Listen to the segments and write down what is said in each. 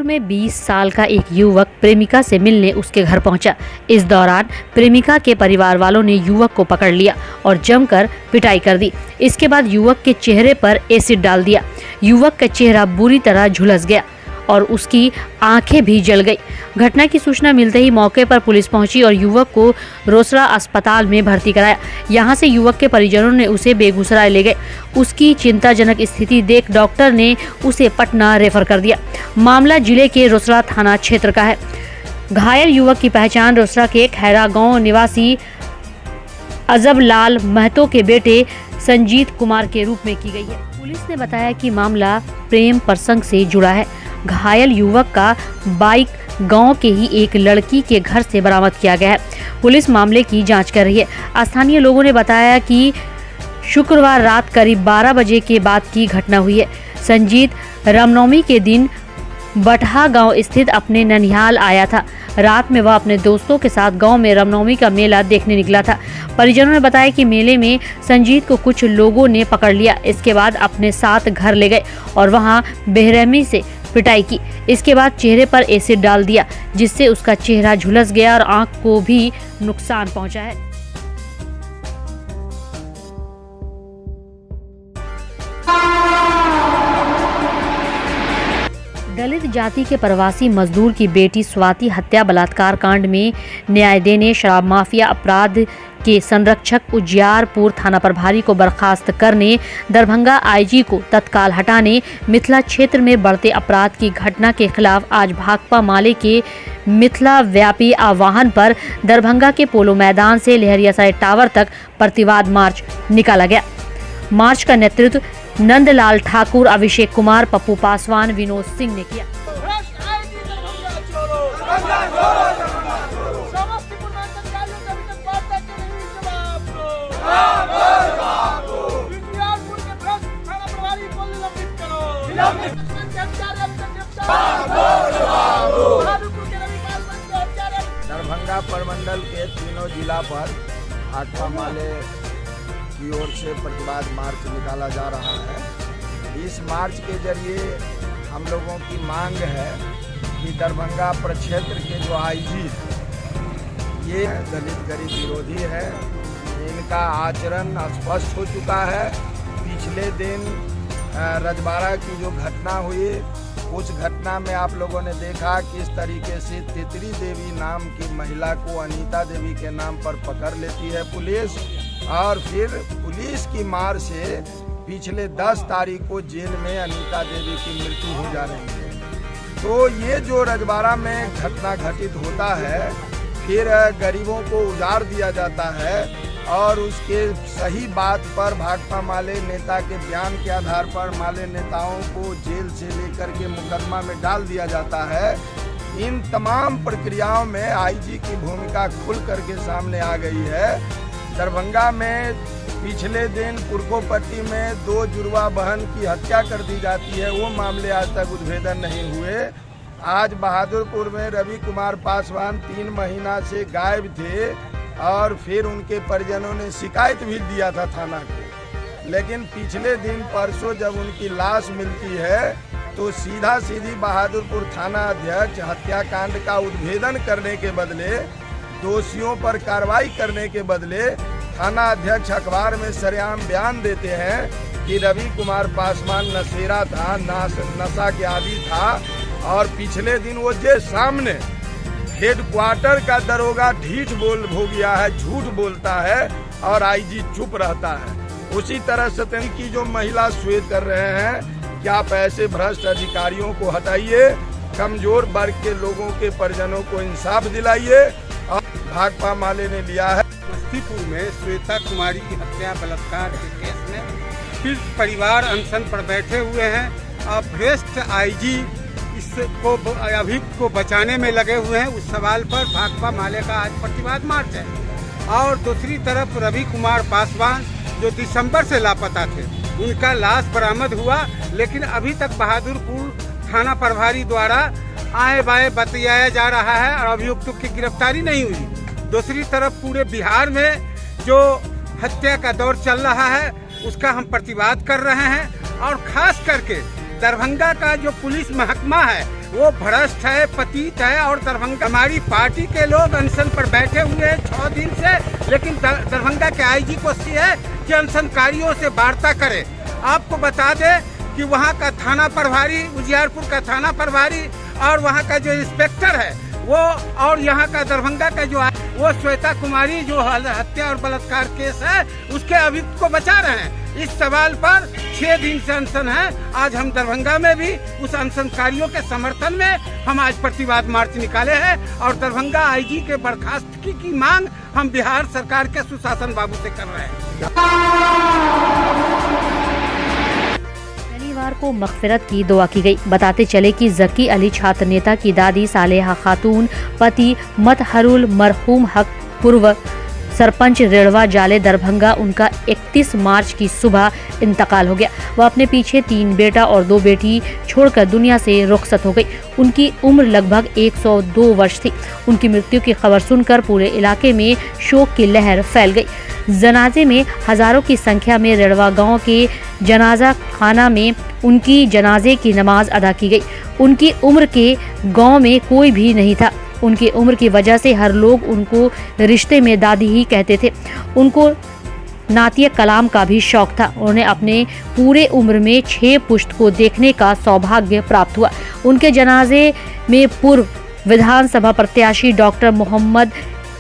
में 20 साल का एक युवक प्रेमिका से मिलने उसके घर पहुंचा। इस दौरान प्रेमिका के परिवार वालों ने युवक को पकड़ लिया और जमकर पिटाई कर दी। इसके बाद युवक के चेहरे पर एसिड डाल दिया। युवक का चेहरा बुरी तरह झुलस गया और उसकी आंखें भी जल गई। घटना की सूचना मिलते ही मौके पर पुलिस पहुंची और युवक को रोसड़ा अस्पताल में भर्ती कराया। यहां से युवक के परिजनों ने उसे बेगूसराय ले गए। उसकी चिंताजनक स्थिति देख डॉक्टर ने उसे पटना रेफर कर दिया। मामला जिले के रोसड़ा थाना क्षेत्र का है। घायल युवक की पहचान रोसड़ा के खैरा गांव निवासी अजब लाल महतो के बेटे संजीत कुमार के रूप में की गई है। पुलिस ने बताया कि मामला प्रेम प्रसंग से जुड़ा है। घायल युवक का बाइक गांव के ही एक लड़की के घर से बरामद किया गया है। पुलिस मामले की जांच कर रही है। स्थानीय लोगों ने बताया कि शुक्रवार रात करीब 12 बजे के बाद की घटना हुई है। संजीत रामनवमी के दिन बटहा गांव स्थित अपने ननिहाल आया था। रात में वह अपने दोस्तों के साथ गांव में रामनवमी का मेला देखने निकला था। परिजनों ने बताया कि मेले में संजीत को कुछ लोगों ने पकड़ लिया। इसके बाद अपने साथ घर ले गए और वहां बेरहमी से पिटाई की। इसके बाद चेहरे पर एसिड डाल दिया, जिससे उसका चेहरा झुलस गया और आंख को भी नुकसान पहुंचा है। दलित जाति के प्रवासी मजदूर की बेटी स्वाति हत्या बलात्कार कांड में न्याय देने शराब माफिया अपराध के संरक्षक उजियारपुर थाना प्रभारी को बर्खास्त करने, दरभंगा आईजी को तत्काल हटाने, मिथिला क्षेत्र में बढ़ते अपराध की घटना के खिलाफ आज भाकपा माले के मिथिला व्यापी आह्वान पर दरभंगा के पोलो मैदान से लहरियासराय टावर तक प्रतिवाद मार्च निकाला गया। मार्च का नेतृत्व नंदलाल ठाकुर, अभिषेक कुमार, पप्पू पासवान, विनोद सिंह ने किया। दरभंगा प्रमंडल के तीनों जिला पर भाकपा माले की ओर से प्रतिवाद मार्च निकाला जा रहा है। इस मार्च के जरिए हम लोगों की मांग है कि दरभंगा प्रक्षेत्र के जो आईजी ये दलित गरीब विरोधी है। इनका आचरण स्पष्ट हो चुका है। पिछले दिन रजवाड़ा की जो घटना हुई, उस घटना में आप लोगों ने देखा किस तरीके से तितली देवी नाम की महिला को अनीता देवी के नाम पर पकड़ लेती है पुलिस, और फिर पुलिस की मार से पिछले 10 तारीख को जेल में अनीता देवी की मृत्यु हो जा रही है। तो ये जो रजवाड़ा में घटना घटित होता है, फिर गरीबों को उजाड़ दिया जाता है और उसके सही बात पर भाकपा माले नेता के बयान के आधार पर माले नेताओं को जेल से लेकर के मुकदमा में डाल दिया जाता है। इन तमाम प्रक्रियाओं में आईजी की भूमिका खुल करके सामने आ गई है। दरभंगा में पिछले दिन पुरकोपट्टी में 2 जुड़वा बहन की हत्या कर दी जाती है, वो मामले आज तक उद्भेदन नहीं हुए। आज बहादुरपुर में रवि कुमार पासवान 3 महीना से गायब थे और फिर उनके परिजनों ने शिकायत भी दिया था थाना को, लेकिन पिछले दिन परसों जब उनकी लाश मिलती है तो सीधा सीधी बहादुरपुर थाना अध्यक्ष हत्याकांड का उद्भेदन करने के बदले, दोषियों पर कार्रवाई करने के बदले थाना अध्यक्ष अखबार में सरेआम बयान देते हैं कि रवि कुमार पासवान नशेरा था, नशा के आदी था, और पिछले दिन वो जे सामने हेडक्वार्टर का दरोगा ढीठ हो गया है, झूठ बोलता है और आईजी चुप रहता है। उसी तरह सतन की जो महिला श्वेत कर रहे हैं कि आप ऐसे भ्रष्ट अधिकारियों को हटाइए, कमजोर वर्ग के लोगों के परिजनों को इंसाफ दिलाइए। और भाकपा माले ने लिया है समस्तीपुर में श्वेता कुमारी की हत्या बलात्कार के केस में फिर परिवार अनशन पर बैठे हुए हैं और भ्रष्ट आईजी इसको अभियुक्त को बचाने में लगे हुए हैं। उस सवाल पर भाकपा माले का आज प्रतिवाद मार्च है। और दूसरी तरफ रवि कुमार पासवान जो दिसंबर से लापता थे, उनका लाश बरामद हुआ, लेकिन अभी तक बहादुरपुर थाना प्रभारी द्वारा आए बाएं बतियाया जा रहा है और अभियुक्तों की गिरफ्तारी नहीं हुई। दूसरी तरफ पूरे बिहार में जो हत्या का दौर चल रहा है उसका हम प्रतिवाद कर रहे हैं और खास करके दरभंगा का जो पुलिस महकमा है वो भ्रष्ट है, पतित है। और दरभंगा हमारी पार्टी के लोग अनशन पर बैठे हुए हैं 6 दिन से, लेकिन दरभंगा के आईजी को है कि अनशनकारियों से वार्ता करे। आपको बता दें कि वहाँ का थाना प्रभारी, उजियारपुर का थाना प्रभारी और वहाँ का जो इंस्पेक्टर है वो, और यहाँ का दरभंगा का जो वो श्वेता कुमारी जो हत्या और बलात्कार केस है उसके अभियुक्त को बचा रहे हैं। इस सवाल पर 6 दिन से अनशन है। आज हम दरभंगा में भी उस अनशनकारियों के समर्थन में हम आज प्रतिवाद मार्च निकाले हैं और दरभंगा आईजी के बर्खास्तगी की मांग हम बिहार सरकार के सुशासन बाबू से कर रहे हैं। शनिवार को मगफिरत की दुआ की गई। बताते चले कि जकी अली छात्र नेता की दादी सालेहा खातून, पति मतहरुल मरहूम हक पूर्व सरपंच रेड़वा जाले दरभंगा, उनका 31 मार्च की सुबह इंतकाल हो गया। वह अपने पीछे 3 बेटा और 2 बेटी छोड़कर दुनिया से रुखसत हो गई। उनकी उम्र लगभग 102 वर्ष थी। उनकी मृत्यु की खबर सुनकर पूरे इलाके में शोक की लहर फैल गई। जनाजे में हजारों की संख्या में रेड़वा गांव के जनाजा खाना में उनकी जनाजे की नमाज अदा की गई। उनकी उम्र के गांव में कोई भी नहीं था। उनकी उम्र की वजह से हर लोग उनको रिश्ते में दादी ही कहते थे। उनको नातिया कलाम का भी शौक था। उन्हें अपने पूरे उम्र में 6 पुश्त को देखने का सौभाग्य प्राप्त हुआ। उनके जनाजे में पूर्व विधानसभा प्रत्याशी डॉक्टर मोहम्मद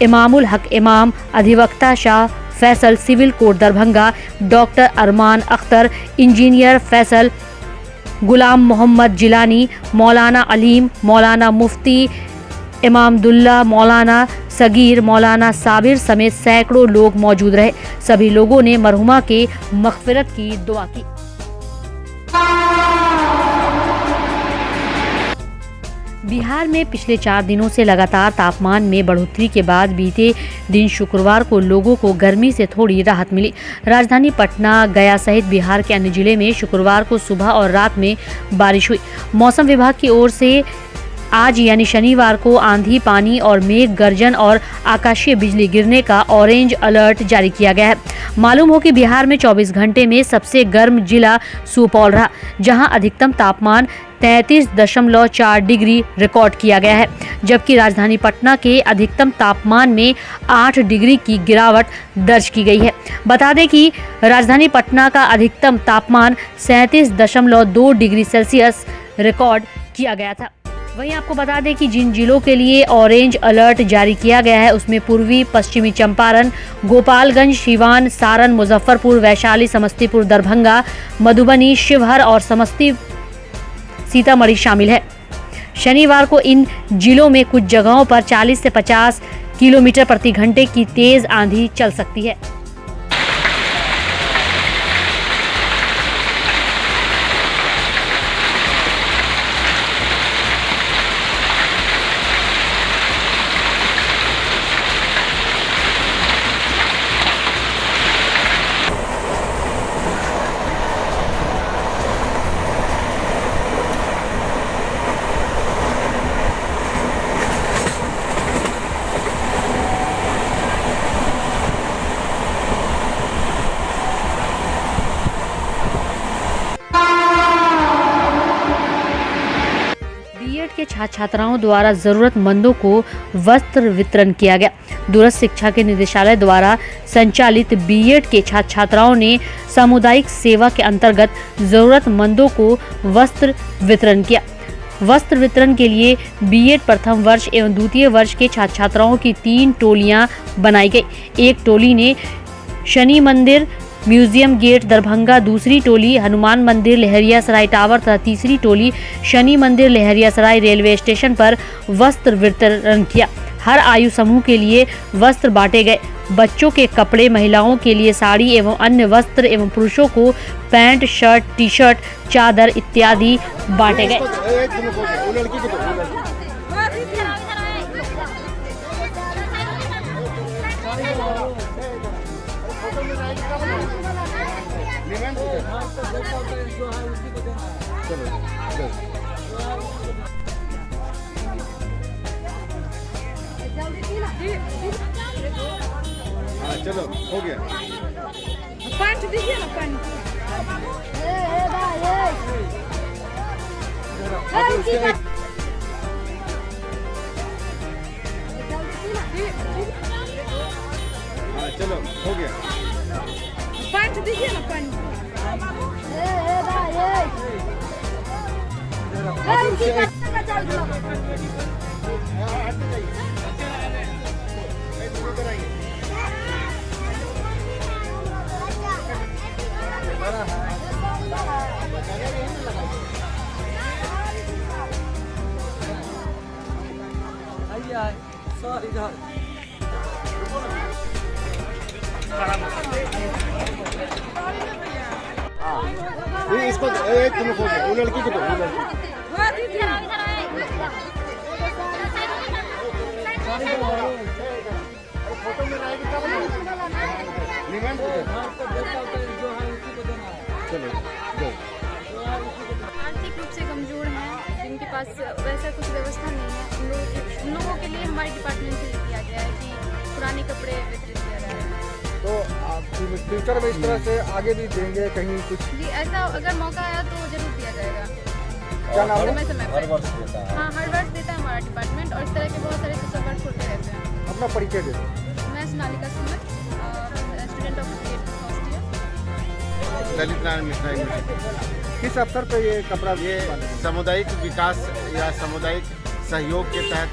इमामुल हक इमाम, अधिवक्ता Shah Faisal civil court Darbhanga, doctor Arman Akhtar, engineer Faisal, Ghulam Mohammad Jilani, मौलाना अलीम, मौलाना मुफ्ती इमामदुल्ला, मौलाना सगीर, मौलाना साबिर समेत सैकड़ों लोग मौजूद रहे। सभी लोगों ने मरहुमा के मगफिरत की दुआ की। बिहार में पिछले 4 दिनों से लगातार तापमान में बढ़ोतरी के बाद बीते दिन शुक्रवार को लोगों को गर्मी से थोड़ी राहत मिली। राजधानी पटना, गया सहित बिहार के अन्य जिले में शुक्रवार को सुबह और रात में बारिश हुई। मौसम विभाग की ओर से आज यानी शनिवार को आंधी, पानी और मेघ गर्जन और आकाशीय बिजली गिरने का ऑरेंज अलर्ट जारी किया गया है। मालूम हो कि बिहार में 24 घंटे में सबसे गर्म जिला सुपौल रहा, जहां अधिकतम तापमान 33.4 डिग्री रिकॉर्ड किया गया है, जबकि राजधानी पटना के अधिकतम तापमान में 8 डिग्री की गिरावट दर्ज की गई है। बता दें कि राजधानी पटना का अधिकतम तापमान 37.2 डिग्री सेल्सियस रिकॉर्ड किया गया था। वहीं आपको बता दें कि जिन जिलों के लिए ऑरेंज अलर्ट जारी किया गया है उसमें पूर्वी पश्चिमी चंपारण, गोपालगंज, सिवान, सारण, मुजफ्फरपुर, वैशाली, समस्तीपुर, दरभंगा, मधुबनी, शिवहर और सीतामढ़ी शामिल है। शनिवार को इन जिलों में कुछ जगहों पर 40 से 50 किलोमीटर प्रति घंटे की तेज आंधी चल सकती है। के छात्र छात्राओं द्वारा जरूरतमंदों को वस्त्र वितरण किया गया। दूरस्थ शिक्षा के निदेशालय द्वारा संचालित बीएड के छात्र छात्राओं ने सामुदायिक सेवा के अंतर्गत जरूरतमंदों को वस्त्र वितरण किया। वस्त्र वितरण के लिए बीएड प्रथम वर्ष एवं द्वितीय वर्ष के छात्र छात्राओं की 3 टोलियां बनाई गई। एक टोली ने शनि मंदिर म्यूजियम गेट दरभंगा, दूसरी टोली हनुमान मंदिर लहरियासराय टावर तथा तीसरी टोली शनि मंदिर लहरियासराय रेलवे स्टेशन पर वस्त्र वितरण किया। हर आयु समूह के लिए वस्त्र बांटे गए। बच्चों के कपड़े, महिलाओं के लिए साड़ी एवं अन्य वस्त्र एवं पुरुषों को पैंट, शर्ट, टी शर्ट, चादर इत्यादि बांटे गए। चलो हो गया। पैंट दीजिए ना, पैंट। हो गया। पैंट दीजिए ना पैंट। इसको तुम खो गए, वो लड़की को दो, वो लड़की। हाँ दीजिए। फोटो में रहेगी तब ना। चलो दो। आर्थिक रूप से कमजोर हैं, जिनके पास वैसा कुछ व्यवस्था नहीं है, उन लोगों के लिए हमारे डिपार्टमेंट से किया गया है कि पुराने कपड़े वितरित किया जा रहा है। तो फ्यूचर में इस तरह से आगे भी देंगे कहीं कुछ? जी ऐसा अगर मौका आया तो जरूर दिया जाएगा। क्या नाम है? समय समय पर हाँ हर वर्ष देता है हमारा डिपार्टमेंट, और इस तरह के बहुत सारे सोशल वर्क होते रहते हैं। अपना परिचय दे दो। मैं Sonalika Suman, student of first year. Lalit Narayan Mishra university. किस अवसर पे ये कपड़ा ये सामुदायिक विकास या सामुदायिक सहयोग के तहत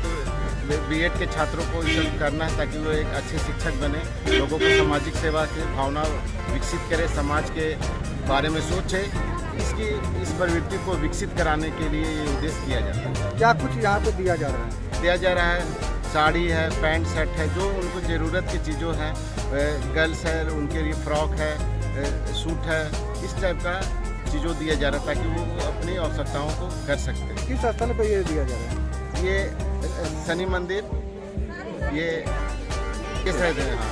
बीएड के छात्रों को ये सब करना है, ताकि वो एक अच्छे शिक्षक बने, लोगों को सामाजिक सेवा की भावना विकसित करे, समाज के बारे में सोचे। इस प्रवृत्ति को विकसित कराने के लिए ये उद्देश्य किया जाता है। क्या कुछ यहाँ पे दिया जा रहा है? दिया जा रहा है, साड़ी है, पैंट शर्ट है, जो उनको ज़रूरत की चीज़ों हैं, गर्ल्स है उनके लिए फ्रॉक है, सूट है, इस टाइप का चीज़ों दिया जा रहा है, ताकि वो अपनी आवश्यकताओं को कर सकते हैं। किस स्थल पे ये दिया जा रहा है? ये शनि मंदिर, ये किस है? हाँ,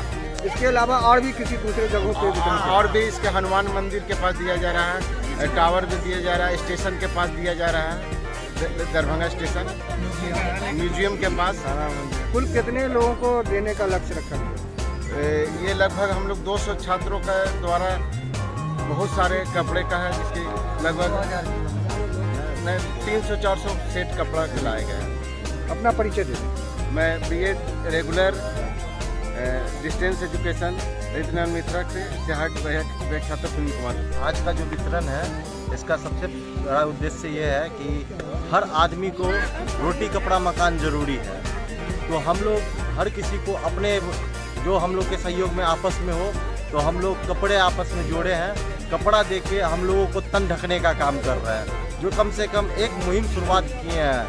इसके अलावा और भी किसी दूसरे जगहों पे वितरण किया? और भी इसके हनुमान मंदिर के पास दिया जा रहा है, टावर भी दिया जा रहा है, स्टेशन के पास दिया जा रहा है, दरभंगा स्टेशन, म्यूजियम के पास। कुल कितने लोगों को देने का लक्ष्य रखा है? ये लगभग हम लोग 200 छात्रों का द्वारा बहुत सारे कपड़े का है, जिसके लगभग 300-400 सेट कपड़ा खिलाया गया है। अपना परिचय दे दो। मैं BEd regular distance education Lalit Narayan Mishra से सहायक व्याख्याता सुनील कुमार। आज का जो वितरण है, इसका सबसे बड़ा उद्देश्य ये है कि हर आदमी को रोटी कपड़ा मकान जरूरी है। तो हम लोग हर किसी को अपने जो हम लोग के सहयोग में आपस में हो, तो हम लोग कपड़े आपस में जोड़े हैं। कपड़ा देके हम लोगों को तन ढकने का काम कर रहे हैं, जो कम से कम एक मुहिम शुरुआत किए हैं।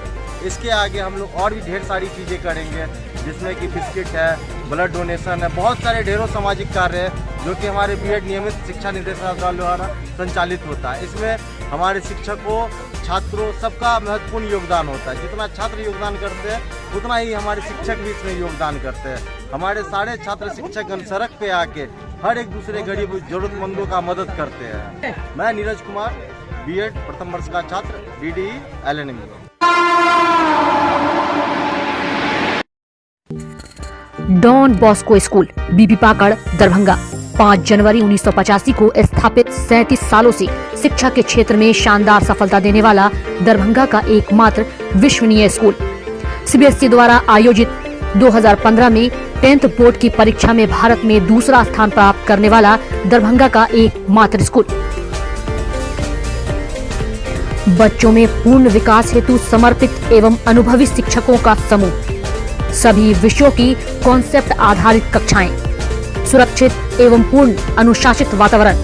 इसके आगे हम लोग और भी ढेर सारी चीज़ें करेंगे, जिसमें कि बिस्किट है, ब्लड डोनेशन है, बहुत सारे ढेरों सामाजिक कार्य है, जो कि हमारे बीएड नियमित शिक्षा निर्देशालय द्वारा संचालित होता है। इसमें हमारे शिक्षकों, छात्रों सबका महत्वपूर्ण योगदान होता है। जितना छात्र योगदान करते हैं, उतना ही हमारे शिक्षक भी इसमें योगदान करते हैं। हमारे सारे छात्र शिक्षकगण सड़क पे आके हर एक दूसरे गरीब जरूरतमंदों का मदद करते हैं। मैं नीरज कुमार, बीएड प्रथम वर्ष का छात्र, BDE LNM। Don Bosco school, Bibi पाकड़, दरभंगा। 5 जनवरी 1985 को स्थापित 37 सालों से शिक्षा के क्षेत्र में शानदार सफलता देने वाला दरभंगा का एकमात्र विश्वसनीय स्कूल। सीबीएसई द्वारा आयोजित 2015 में 10th बोर्ड की परीक्षा में भारत में दूसरा स्थान प्राप्त करने वाला दरभंगा का एकमात्र स्कूल। बच्चों में पूर्ण विकास हेतु समर्पित एवं अनुभवी शिक्षकों का समूह, सभी विषयों की कॉन्सेप्ट आधारित कक्षाएं, सुरक्षित एवं पूर्ण अनुशासित वातावरण,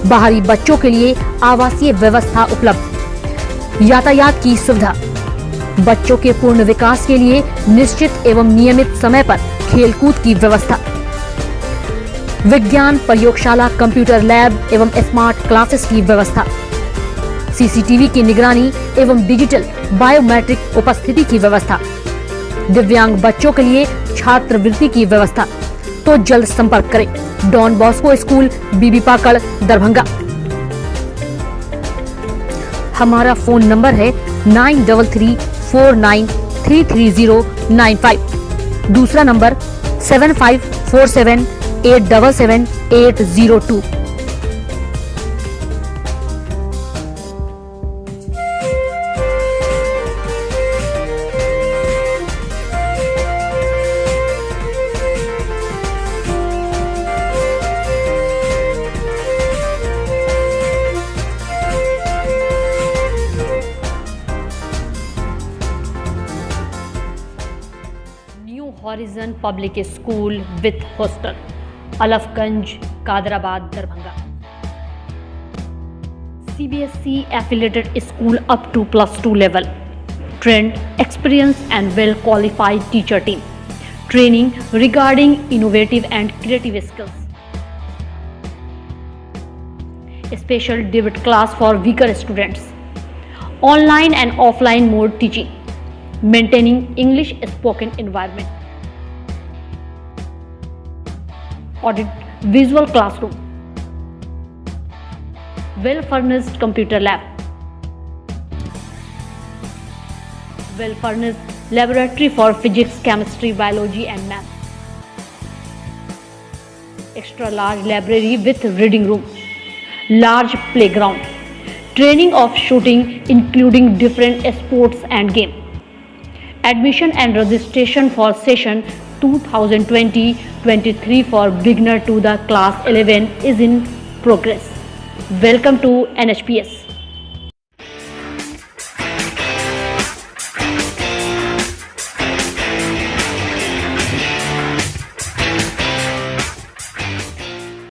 बाहरी बच्चों के लिए आवासीय व्यवस्था उपलब्ध, यातायात की सुविधा, बच्चों के पूर्ण विकास के लिए निश्चित एवं नियमित समय पर खेलकूद की व्यवस्था, विज्ञान प्रयोगशाला, कंप्यूटर लैब एवं स्मार्ट क्लासेस की व्यवस्था, सीसीटीवी की निगरानी एवं डिजिटल बायोमेट्रिक उपस्थिति की व्यवस्था, दिव्यांग बच्चों के लिए छात्रवृत्ति की व्यवस्था। तो जल्द संपर्क करें। डॉन बॉस्को स्कूल, बीबी पाकड़, दरभंगा। हमारा फोन नंबर है 9334933095। दूसरा नंबर 7547877802। Horizon Public School with hostel, Alafganj, Kadrabad, Darbhanga. CBSE affiliated school up to +2 level. Trained, experienced and well qualified teacher team. Training regarding innovative and creative skills. Special debate class for weaker students. Online and offline mode teaching. Maintaining English spoken environment. Audit visual classroom. Well furnished computer lab. Well furnished laboratory for physics, chemistry, biology and math. Extra large library with reading room. Large playground. Training of shooting including different sports and game. Admission and registration for session 2020-23 for beginner to the class 11 is in progress. Welcome to NHPS.